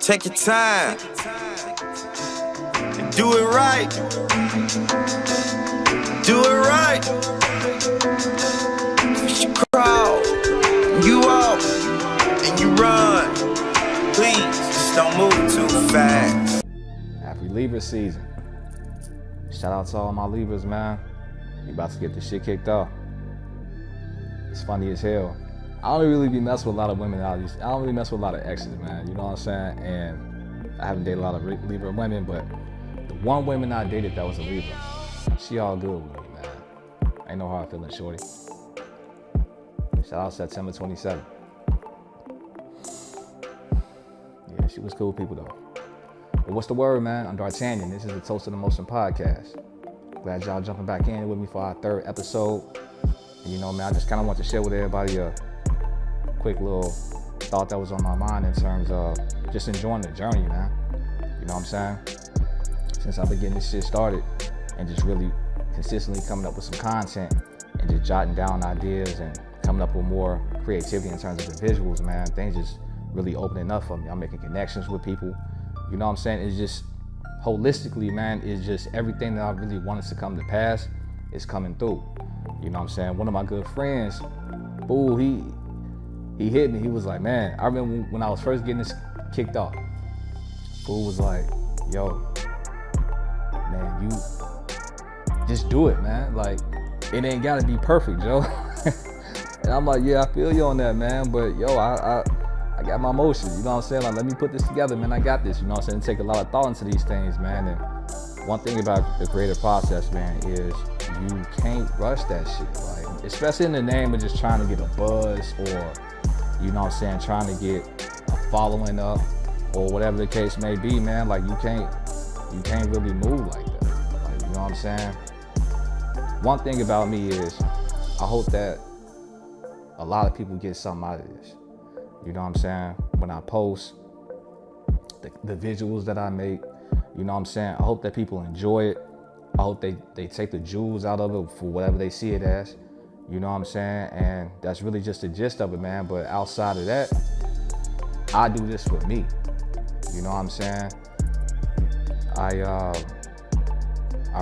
Take your time and do it right. Do it right. You crawl, you walk, and you run. Please, just don't move too fast. Happy Libra season. Shout out to all my Libras, man. You about to get this shit kicked off. It's funny as hell. I don't really be messing with a lot of women I don't really mess with a lot of exes, man. You know what I'm saying? And I haven't dated a lot of Libra women, but the one woman I dated that was a Libra, she all good with me, man. Ain't no hard feelings, shorty. Shout out September 27th. Yeah, she was cool with people though. But what's the word, man? I'm D'Artagnan. This is the Toast of the Motion podcast. Glad y'all jumping back in with me for our third episode. And you know, man, I just kind of want to share with everybody a quick little thought that was on my mind in terms of just enjoying the journey, man. You know what I'm saying? Since I've been getting this shit started and just really consistently coming up with some content and just jotting down ideas and coming up with more creativity in terms of the visuals, man, things just really opening up for me. I'm making connections with people. You know what I'm saying? It's just holistically, man, it's just everything that I really wanted to come to pass is coming through. You know what I'm saying? One of my good friends, ooh, he hit me. He was like, man, I remember when I was first getting this kicked off. Fool was like, yo, man, you just do it, man. Like, it ain't gotta be perfect, Joe. And I'm like, yeah, I feel you on that, man. But yo, I got my emotions, you know what I'm saying? Like, let me put this together, man. I got this, you know what I'm saying? Take a lot of thought into these things, man. And one thing about the creative process, man, is you can't rush that shit. Like, especially in the name of just trying to get a buzz or, you know what I'm saying, trying to get a following up or whatever the case may be, man. Like, you can't really move like that. Like, you know what I'm saying? One thing about me is I hope that a lot of people get something out of this. You know what I'm saying? When I post the visuals that I make, you know what I'm saying? I hope that people enjoy it. I hope they take the jewels out of it for whatever they see it as. You know what I'm saying? And that's really just the gist of it, man. But outside of that, I do this for me. You know what I'm saying? I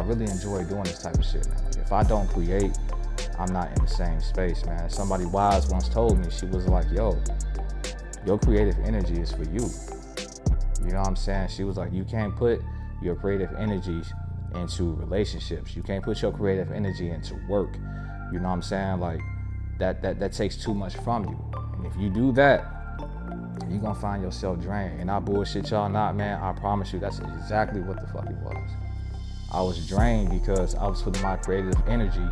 really enjoy doing this type of shit, man. Like, if I don't create, I'm not in the same space, man. Somebody wise once told me, she was like, yo, your creative energy is for you. You know what I'm saying? She was like, you can't put your creative energies into relationships. You can't put your creative energy into work. You know what I'm saying? Like, that takes too much from you. And if you do that, you're gonna find yourself drained. And I bullshit y'all not, man. I promise you, that's exactly what the fuck it was. I was drained because I was putting my creative energy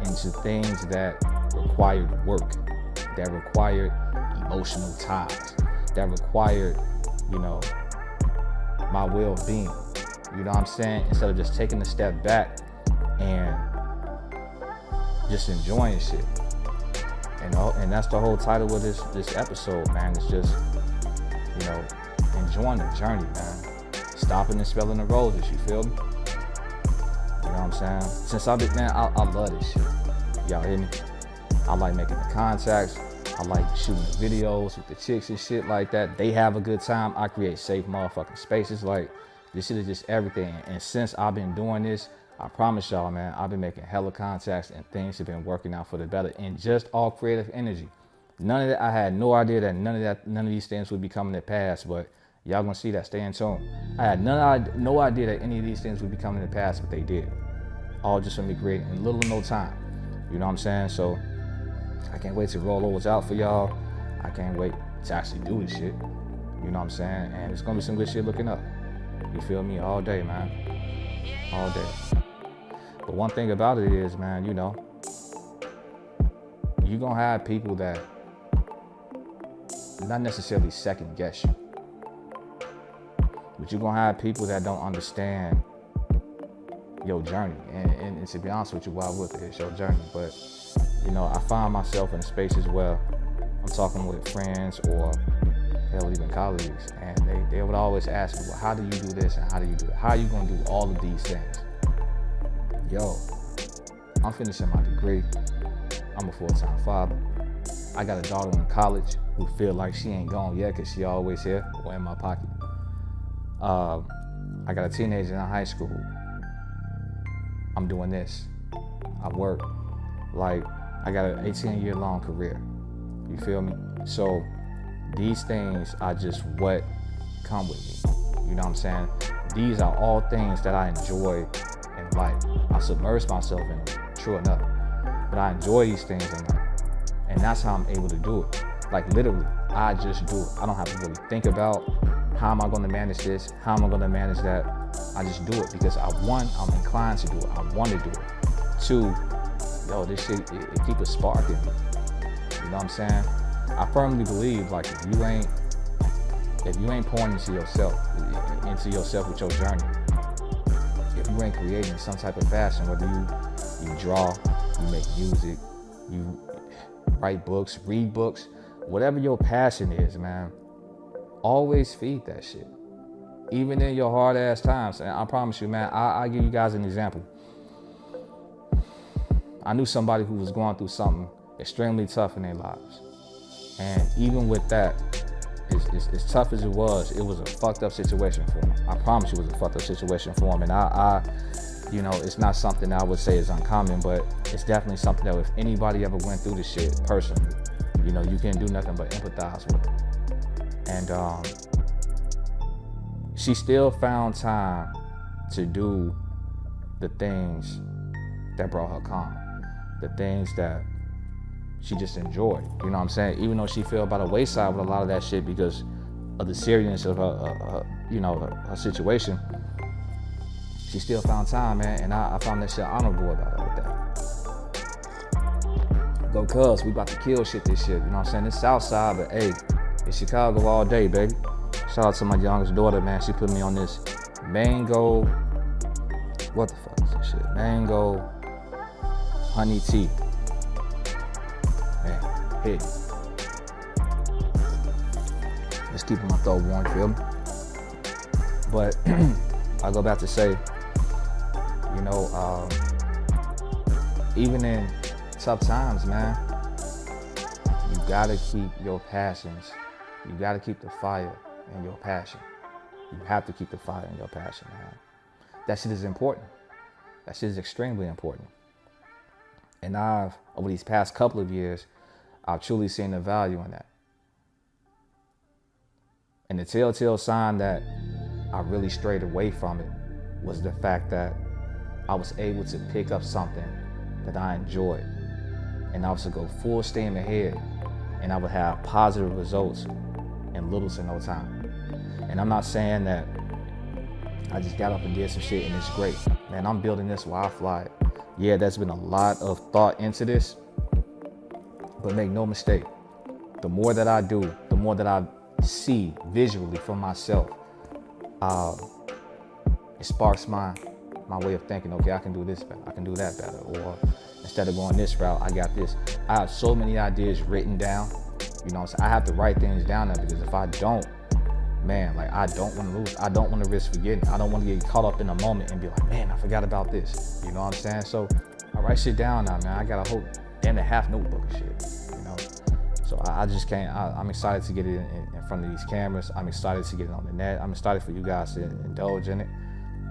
into things that required work, that required emotional ties, that required, you know, my well-being. You know what I'm saying? Instead of just taking a step back and just enjoying shit. And that's the whole title of this episode, man. It's just, you know, enjoying the journey, man. Stopping and smelling the roses, you feel me? You know what I'm saying? Since I've been, man, I love this shit. Y'all hear me? I like making the contacts. I like shooting the videos with the chicks and shit like that. They have a good time. I create safe motherfucking spaces. Like, this shit is just everything. And since I've been doing this, I promise y'all, man, I've been making hella contacts and things have been working out for the better. And just all creative energy. None of that, I had no idea that none of these things would be coming to pass, but y'all gonna see that. Stay in tune. I had no idea that any of these things would be coming to pass, but they did. All just from me creating in little or no time. You know what I'm saying? So I can't wait to roll what's out for y'all. I can't wait to actually do this shit. You know what I'm saying? And it's gonna be some good shit looking up. You feel me? All day, man. All day. But one thing about it is, man, you know, you're gonna have people that not necessarily second guess you. But you're gonna have people that don't understand your journey. And to be honest with you, why would they? It's your journey. But, you know, I find myself in spaces where I'm talking with friends or hell, even colleagues, and they would always ask me, well, how do you do this and how do you do it? How are you gonna do all of these things? Yo, I'm finishing my degree. I'm a full-time father. I got a daughter in college who feel like she ain't gone yet because she always here or in my pocket. I got a teenager in high school. I'm doing this. I work. Like, I got an 18-year-long career. You feel me? So these things are just what come with me. You know what I'm saying? These are all things that I enjoy in life. I submerge myself in them, true enough. But I enjoy these things in life. And that's how I'm able to do it. Like, literally, I just do it. I don't have to really think about how am I going to manage this? How am I going to manage that? I just do it because I'm inclined to do it. I want to do it. 2, this shit, it keeps a spark in me. You know what I'm saying? I firmly believe, like, if you ain't pouring into yourself with your journey, if you ain't creating some type of fashion, whether you draw, you make music, you write books, read books, whatever your passion is, man, always feed that shit. Even in your hard ass times. And I promise you, man, I'll give you guys an example. I knew somebody who was going through something extremely tough in their lives. And even with that, as tough as it was a fucked up situation for him. I promise you it was a fucked up situation for him. And I it's not something I would say is uncommon, but it's definitely something that if anybody ever went through this shit personally, you can't do nothing but empathize with it. And she still found time to do the things that brought her calm, the things that she just enjoyed. You know what I'm saying? Even though she fell by the wayside with a lot of that shit because of the seriousness of her situation, she still found time, man. And I found that shit honorable about her with that. Go cuz, we about to kill shit this shit. You know what I'm saying? It's Southside, but hey, it's Chicago all day, baby. Shout out to my youngest daughter, man. She put me on this mango, what the fuck is this shit? Mango honey tea. Man, hit it. Just keeping my throat warm, feel me? But I go back to say, even in tough times, man, you gotta keep your passions. You gotta keep the fire in your passion. You have to keep the fire in your passion, man. That shit is important. That shit is extremely important. And over these past couple of years, I've truly seen the value in that. And the telltale sign that I really strayed away from it was the fact that I was able to pick up something that I enjoyed. And I was to go full steam ahead, and I would have positive results in little to no time. And I'm not saying that I just got up and did some shit and it's great. Man, I'm building this while I fly. Yeah, there's been a lot of thought into this, but make no mistake, the more that I do, the more that I see visually for myself, it sparks my way of thinking, okay, I can do this better, I can do that better, or instead of going this route, I got this. I have so many ideas written down, so I have to write things down now, because if I don't, man, like, I don't want to lose. I don't want to risk forgetting. I don't want to get caught up in the moment and be like, man, I forgot about this. You know what I'm saying? So I write shit down now, man. I got a whole damn half notebook of shit, So I just can't. I'm excited to get it in front of these cameras. I'm excited to get it on the net. I'm excited for you guys to indulge in it.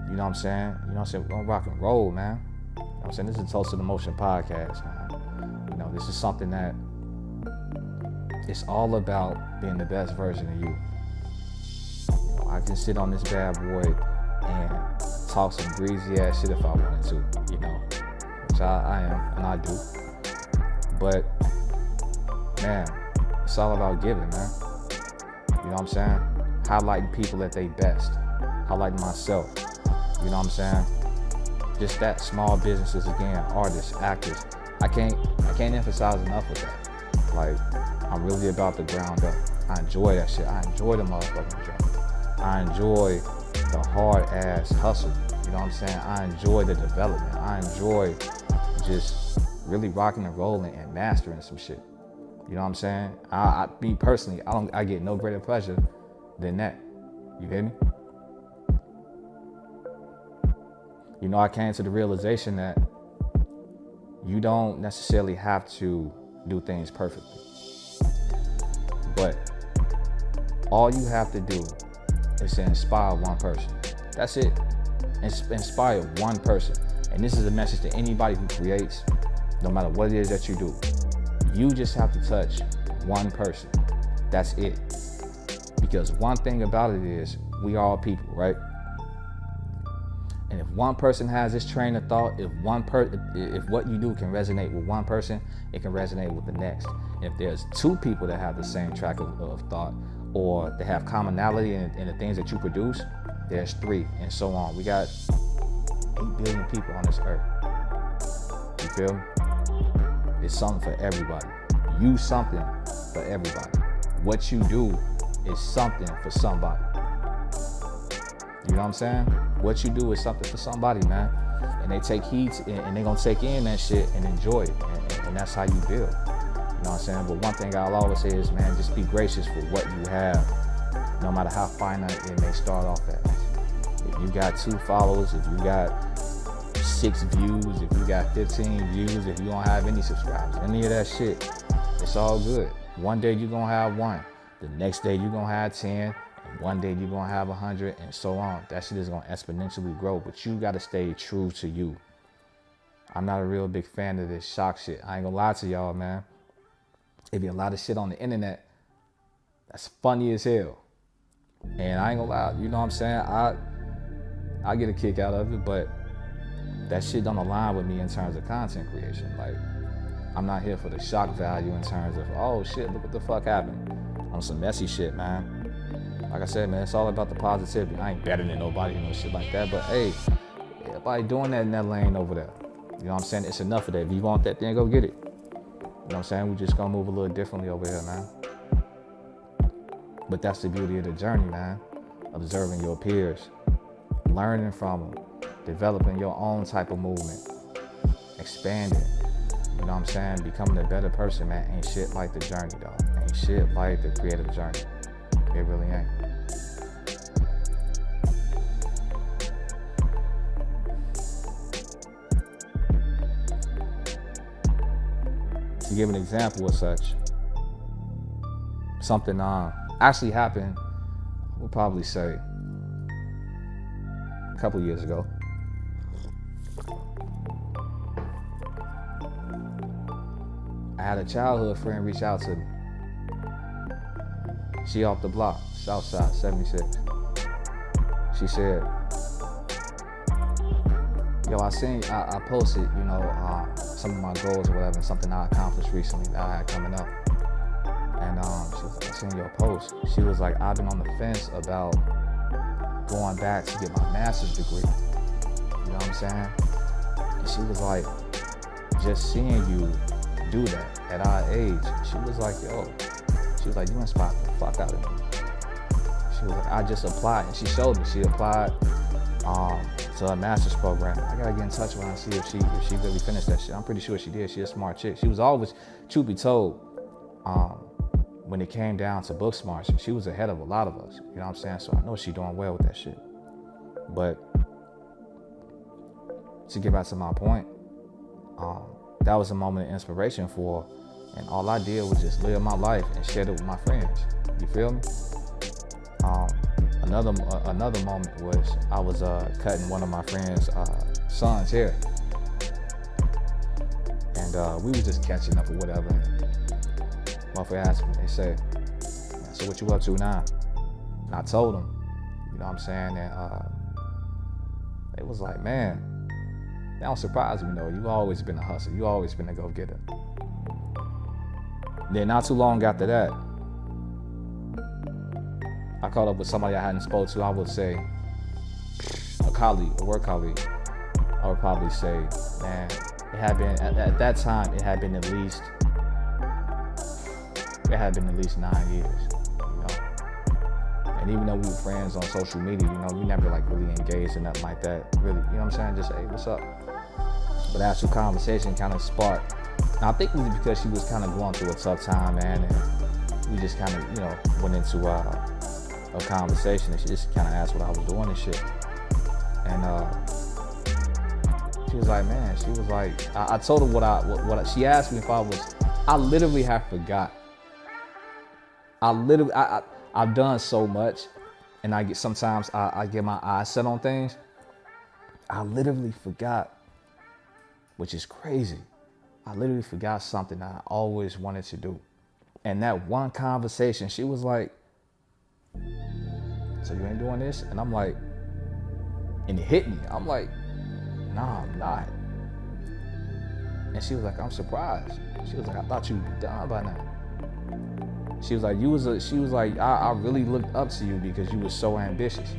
You know what I'm saying? We're gonna rock and roll, man. You know what I'm saying? This is a Toast to the Motion podcast, man. This is something that it's all about being the best version of you. I can sit on this bad boy and talk some greasy ass shit if I wanted to, which I am and I do. But man, it's all about giving, man. You know what I'm saying? Highlighting people at their best. Highlighting myself. You know what I'm saying? Just that. Small businesses again, artists, actors. I can't emphasize enough with that. Like, I'm really about the ground up. I enjoy that shit. I enjoy the motherfucking journey. I enjoy the hard ass hustle. You know what I'm saying? I enjoy the development. I enjoy just really rocking and rolling and mastering some shit. You know what I'm saying? Me personally, I get no greater pleasure than that. You hear me? I came to the realization that you don't necessarily have to do things perfectly. But all you have to do is to inspire one person. That's it. Inspire one person. And this is a message to anybody who creates, no matter what it is that you do. You just have to touch one person. That's it. Because one thing about it is, we are all people, right? And if one person has this train of thought, if what you do can resonate with one person, it can resonate with the next. And if there's two people that have the same track of thought, or they have commonality in the things that you produce, there's three, and so on. We got 8 billion people on this earth. You feel me? It's something for everybody. You something for everybody. What you do is something for somebody. You know what I'm saying? What you do is something for somebody, man. And they take heed and they gonna take in that shit and enjoy it. And that's how you build. You know what I'm saying? But one thing I'll always say is, man, just be gracious for what you have, no matter how finite it may start off as. If you got 2 followers, if you got 6 views, if you got 15 views, if you don't have any subscribers, any of that shit, it's all good. One day you're gonna have 1. The next day you're gonna have 10. And one day you're gonna have 100, and so on. That shit is gonna exponentially grow, but you gotta stay true to you. I'm not a real big fan of this shock shit. I ain't gonna lie to y'all, man. It be a lot of shit on the internet that's funny as hell. And I ain't gonna lie, you know what I'm saying? I get a kick out of it, but that shit don't align with me in terms of content creation. Like, I'm not here for the shock value in terms of, oh shit, look what the fuck happened. On some messy shit, man. Like I said, man, it's all about the positivity. I ain't better than nobody, shit like that. But hey, everybody doing that in that lane over there. You know what I'm saying? It's enough of that. If you want that, then go get it. You know what I'm saying? We just gonna move a little differently over here, man. But that's the beauty of the journey, man. Observing your peers, learning from them, developing your own type of movement, expanding. You know what I'm saying? Becoming a better person, man. Ain't shit like the journey, dog. Ain't shit like the creative journey. It really ain't. To give an example of such, something actually happened, we'll probably say a couple years ago. I had a childhood friend reach out to me. She off the block, Southside 76. She said, yo, I posted, some of my goals or whatever, something I accomplished recently that I had coming up. And she was like, I seen your post. She was like, I've been on the fence about going back to get my master's degree. You know what I'm saying? And she was like, just seeing you do that at our age, she was like, yo, she was like, you inspired the fuck out of me. She was like, I just applied, and she showed me she applied to a master's program. I gotta get in touch with her and see if she really finished that shit. I'm pretty sure she did. She's a smart chick. She was always, truth be told, when it came down to book smarts, she was ahead of a lot of us. You know what I'm saying? So I know she's doing well with that shit. But to get back to my point, that was a moment of inspiration for her. And all I did was just live my life and share it with my friends. You feel me? Another moment was I was cutting one of my friends' son's hair. And we was just catching up or whatever. Motherfucker asked me, they said, so what you up to now? And I told them, you know what I'm saying? And they was like, man, that don't surprise me though. You've always been a hustler. You always been a go-getter. Then not too long after that, I caught up with somebody I hadn't spoke to. I would say a colleague, a work colleague. I would probably say, man, it had been at that time. It had been at least 9 years. You know, and even though we were friends on social media, we never like really engaged in nothing like that. Really, you know what I'm saying? Just hey, what's up? But actual conversation kind of sparked. Now, I think it was because she was kind of going through a tough time, man, and we just kind of, went into a conversation, and she just kind of asked what I was doing and shit. And she was like, man, she was like, I told her what she asked me if I literally have forgot. I've done so much, and sometimes I get my eyes set on things. I literally forgot, which is crazy. I literally forgot something I always wanted to do. And that one conversation, she was like, so you ain't doing this? And I'm like, and it hit me. I'm like, nah, I'm not. And she was like, I'm surprised. She was like, I thought you were done by now. She was like, I really looked up to you because you were so ambitious.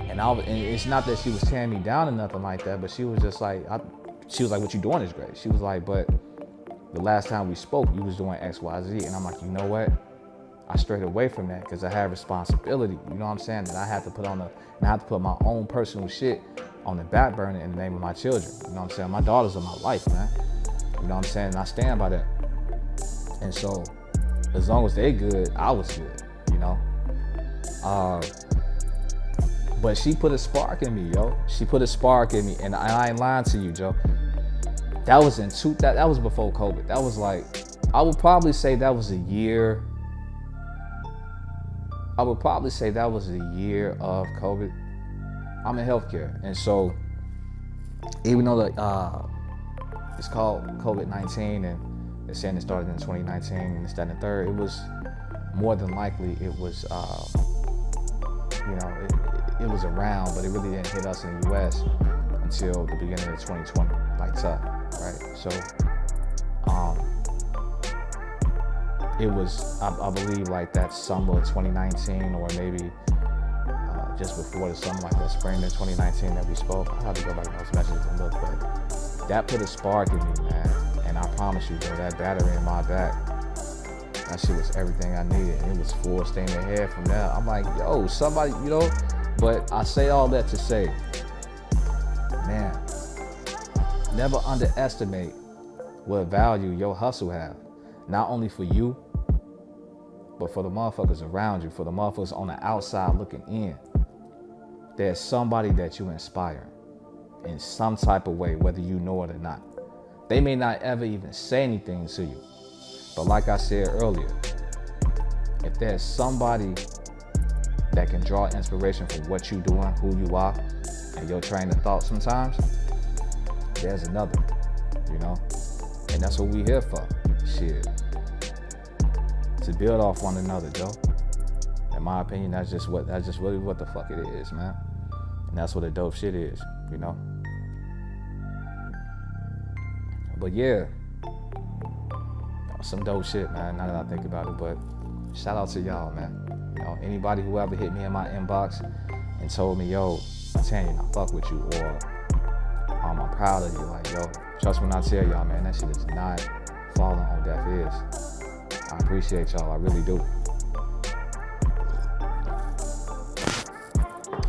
And it's not that she was tearing me down or nothing like that, but she was just like, what you doing is great. She was like, but the last time we spoke, you was doing X, Y, Z. And I'm like, you know what? I strayed away from that because I had responsibility. You know what I'm saying? That I had to put my own personal shit on the back burner in the name of my children. You know what I'm saying? My daughters are my life, man. You know what I'm saying? And I stand by that. And so, as long as they good, I was good, you know? But she put a spark in me, yo. She put a spark in me, and I ain't lying to you, Joe. That was that was before COVID. That was like, I would probably say that was a year. I would probably say that was a year of COVID. I'm in healthcare, and so even though it's called COVID-19, and they're saying it started in 2019 and this, that, and the third, it was more than likely it was, it was around, but it really didn't hit us in the U.S. until the beginning of 2020, like tough, right? So, it was, I believe, like that summer of 2019, or maybe just before the summer, like that spring of 2019 that we spoke. I had to go back to those messages and look, but that put a spark in me, man. And I promise you, bro, that battery in my back, that shit was everything I needed. And it was full steam ahead from there. I'm like, yo, somebody, you know, but I say all that to say, man, never underestimate what value your hustle have. Not only for you, but for the motherfuckers around you, for the motherfuckers on the outside looking in. There's somebody that you inspire in some type of way, whether you know it or not. They may not ever even say anything to you. But like I said earlier, if there's somebody that can draw inspiration from what you're doing, who you are, and your train of thought sometimes, there's another, you know? And that's what we here for, shit. To build off one another, Joe. In my opinion, that's just really what the fuck it is, man. And that's what a dope shit is, you know? But yeah, some dope shit, man, now that I think about it. But shout out to y'all, man. You know, anybody who ever hit me in my inbox and told me, yo, Tanya, I fuck with you, or I'm proud of you. Like, yo, trust when I tell y'all, man, that shit is not falling on deaf ears. I appreciate y'all, I really do.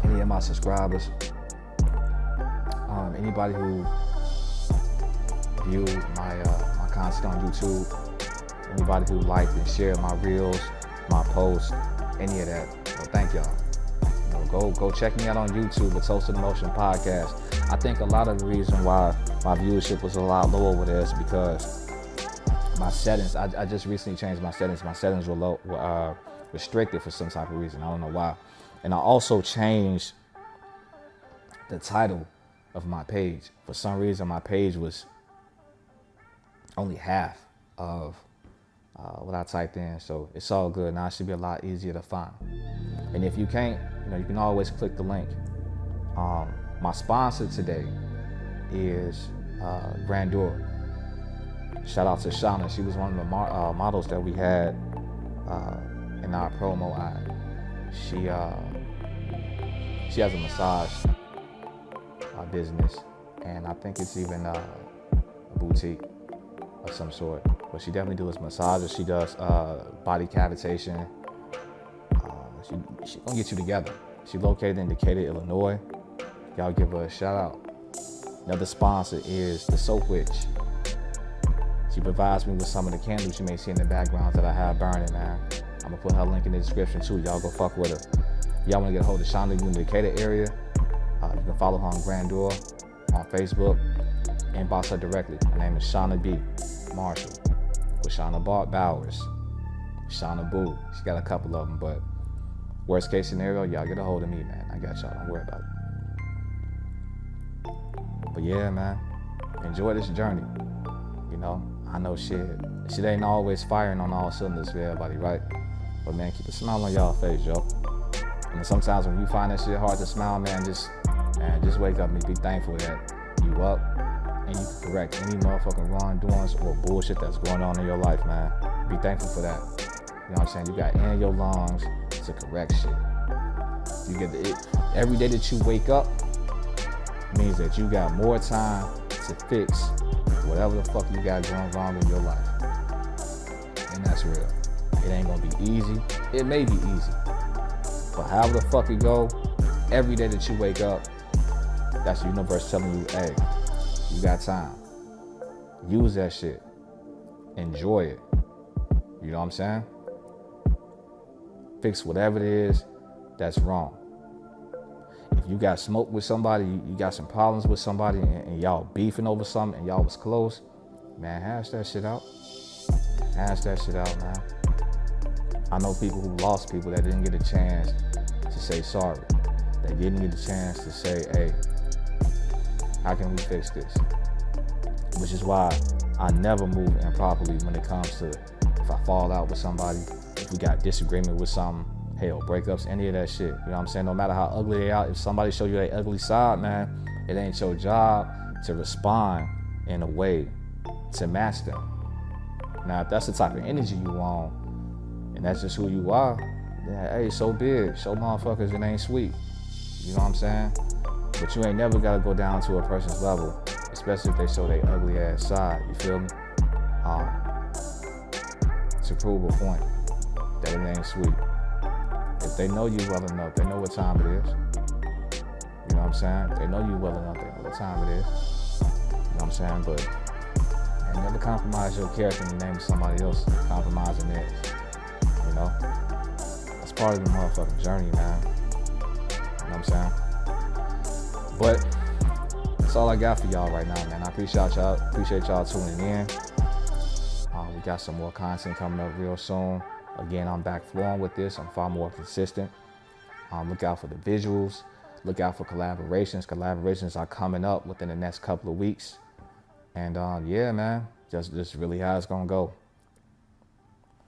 Any of my subscribers, anybody who viewed my content on YouTube, anybody who liked and shared my reels, my posts, any of that, well, thank y'all. You know, go check me out on YouTube, the Toast to the Motion podcast. I think a lot of the reason why my viewership was a lot lower over there is because my settings, I just recently changed my settings. My settings were restricted for some type of reason. I don't know why. And I also changed the title of my page. For some reason, my page was only half of what I typed in. So it's all good. Now it should be a lot easier to find. And if you can't, you know, you can always click the link. My sponsor today is Grandeur. Shout out to Shauna. She was one of the models that we had in our promo ad. She has a massage business, and I think it's even a boutique of some sort. But she definitely does massages. She does body cavitation. She gonna get you together. She's located in Decatur, Illinois. Y'all give her a shout out. Another sponsor is the Soap Witch. She provides me with some of the candles you may see in the background that I have burning, man. I'm gonna put her link in the description too. Y'all go fuck with her. Y'all wanna get a hold of Shauna, you in the Decatur area, you can follow her on Grandeur on Facebook. Inbox her directly. Her name is Shauna B. Marshall. With Shauna Bowers. Shauna Boo. She got a couple of them, but Worst case scenario, y'all get a hold of me, man. I got y'all. Don't worry about it. But yeah, man, enjoy this journey. You know, I know shit ain't always firing on all cylinders for everybody, right? But man, keep a smile on y'all face, yo. And sometimes when you find that shit hard to smile, man, just wake up and be thankful that you up and you can correct any motherfucking wrongdoings or bullshit that's going on in your life, man. Be thankful for that. You know what I'm saying? You got air in your lungs to correct shit. You get every day that you wake up means that you got more time to fix whatever the fuck you got going wrong in your life. And that's real. It ain't gonna be easy. It may be easy. But however the fuck it go, every day that you wake up, that's the universe telling you, hey, you got time. Use that shit. Enjoy it. You know what I'm saying? Fix whatever it is that's wrong. If you got smoke with somebody, you got some problems with somebody, and y'all beefing over something, and y'all was close, man, hash that shit out. Hash that shit out, man. I know people who lost people that didn't get a chance to say sorry. They didn't get a chance to say, hey, how can we fix this? Which is why I never move improperly when it comes to if I fall out with somebody, if we got disagreement with something, hell, breakups, any of that shit. You know what I'm saying? No matter how ugly they are, if somebody show you their ugly side, man, it ain't your job to respond in a way to match them. Now, if that's the type of energy you want, and that's just who you are, then hey, so be it. Show motherfuckers it ain't sweet. You know what I'm saying? But you ain't never gotta go down to a person's level, especially if they show their ugly ass side, you feel me? To prove a point that it ain't sweet. If they know you well enough, they know what time it is. You know what I'm saying? They know you well enough, they know what time it is. You know what I'm saying? But man, never compromise your character in the name of somebody else compromising theirs. You know? That's part of the motherfucking journey, man. You know what I'm saying? But that's all I got for y'all right now, man. I appreciate y'all tuning in. We got some more content coming up real soon. Again, I'm back flowing with this. I'm far more consistent. Look out for the visuals. Look out for collaborations. Collaborations are coming up within the next couple of weeks. And yeah, man, just really how it's gonna go.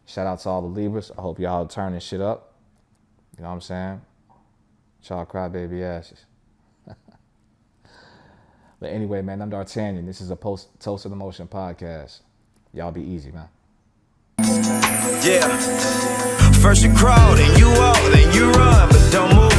Shout out to all the Libras. I hope y'all turning shit up. You know what I'm saying? Y'all crybaby asses. But anyway, man, I'm D'Artagnan. This is a Toast of Emotion podcast. Y'all be easy, man. Yeah. First you crawl, then you walk, then you run, but don't move.